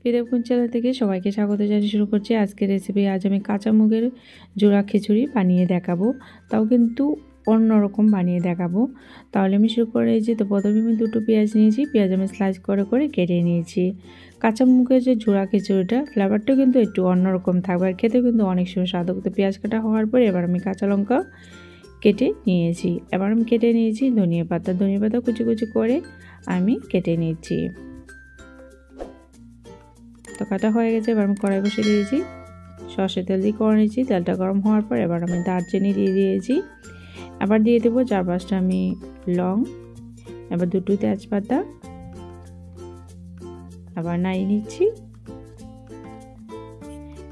পিদেবকুঞ্জ channel থেকে সবাইকে স্বাগত জানিয়ে শুরু করছি আজকের রেসিপি। আজ আমি কাঁচা মুগের জোড়া খিচুড়ি বানিয়ে দেখাবো, তাও কিন্তু অন্যরকম বানিয়ে দেখাবো। তাহলে আমি শুরু করে নিয়েছি। তো প্রথমে আমি দুটো পেঁয়াজ নিয়েছি, পেঁয়াজ আমি স্লাইস করে করে কেটে নিয়েছি। কাঁচা মুগের যে জোড়া খিচুড়িটা ফ্লেভারটা কিন্তু একটু অন্যরকম থাকবে, আর খেতে কিন্তু অনেক সুস্বাদু। তো পেঁয়াজ কাটা হওয়ার পরে এবার আমি কাঁচা লঙ্কা কেটে নিয়েছি। এবার আমি কেটে নিয়েছি ধনিয়া পাতা কুচি কুচি করে আমি কেটে নিয়েছি। তো কাটা হয়ে গেছে। এবার আমি কড়াই বসিয়ে দিয়েছি, সর্ষের তেল দিয়ে করে নিয়েছি। তেলটা গরম হওয়ার পর এবার আমি দারচিনি দিয়ে দিয়েছি। এবার দিয়ে দেবো 4-5টা আমি লং, এবার দুটো তেজপাতা আবার নাড়িয়ে নিচ্ছি।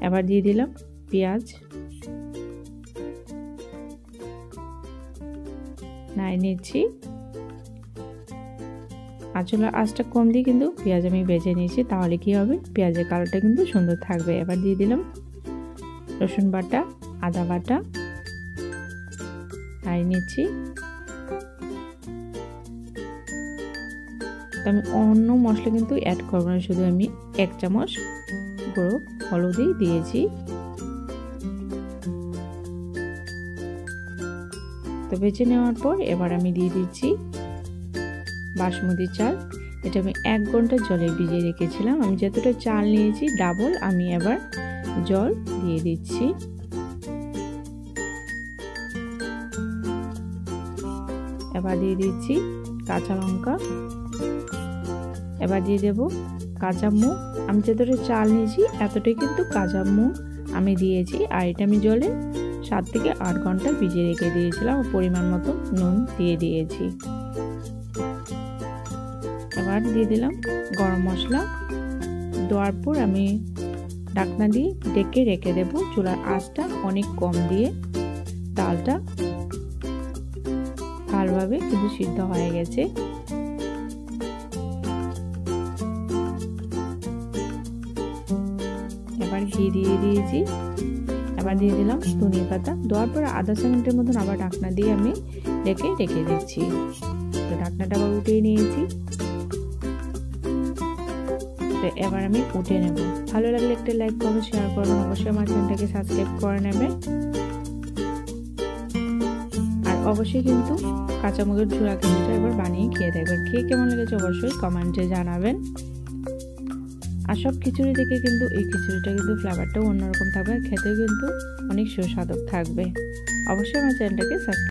এবার দিয়ে দিলাম পেঁয়াজ, নাড়িয়ে নিচ্ছি। আঁচটা কম দিয়ে কিন্তু পেঁয়াজ আমি ভেজে নিয়েছি, তাহলে কি হবে, পেঁয়াজের কালারটা কিন্তু সুন্দর থাকবে। এবার দিয়ে দিলাম রসুন বাটা, আদা বাটা, নাড়িয়ে নিচ্ছি। আমি অন্য মশলা কিন্তু অ্যাড করব না, শুধু আমি 1 চামচ গুঁড়ো হলুদই দিয়েছি। তো ভেজে নেওয়ার পর এবার আমি দিয়ে দিচ্ছি বাসমতি চাল। এটা আমি 1 ঘন্টা জলে ভিজিয়ে রেখেছিলাম। আমি যতটা চাল নিয়েছি ডাবল আমি এবার জল দিয়ে দিচ্ছি। এবার দিয়ে দিচ্ছি কাঁচা লঙ্কা, এবার দিয়ে দেব কাঁচা মুগ। আমি যতটা চাল নিয়েছি এতটাই কিন্তু কাঁচা মুগ আমি দিয়েছি। আর এটা আমি জলে 7 থেকে 8 ঘন্টা ভিজিয়ে রেখে দিয়েছিলাম। পরিমাণ মতো নুন দিয়ে দিয়েছি। এবার দিয়ে দিলাম গরম মশলা। দেওয়ার পর আমি ঢাকনা দিয়ে ঢেকে রেখে দেব। চুলার আঁচটা অনেক কম দিয়ে ডালটা ভালোভাবে কিন্তু সিদ্ধ হয়ে গেছে। এবার ঘি দিয়ে দিয়েছি। এবার দিয়ে দিলাম ধনিয়া পাতা। দেওয়ার পর আধা সেকেন্ডের মতন আবার ঢাকনা দিয়ে আমি রেখে দিচ্ছি। তো ঢাকনাটা আবার উঠিয়ে নিয়েছি। তো এবার আমি উঠিয়ে নেব। ভালো লাগলে একটা লাইক করবেন, শেয়ার করবেন, অবশ্যই আমার চ্যানেলটাকে সাবস্ক্রাইব করে নেবেন। আর অবশ্যই কিন্তু কাঁচা মুগের জোড়া খিচুড়িটা এবার বানিয়ে খেয়ে দেখবেন। খেয়ে কেমন লেগেছে অবশ্যই কমেন্টে জানাবেন। আর সব খিচুড়ি থেকে কিন্তু এই খিচুড়িটা কিন্তু ফ্লেভারটাও অন্যরকম থাকবে, আর খেতেও কিন্তু অনেক সুস্বাদু থাকবে। অবশ্যই আমার চ্যানেলটাকে সাবস্ক্রাইব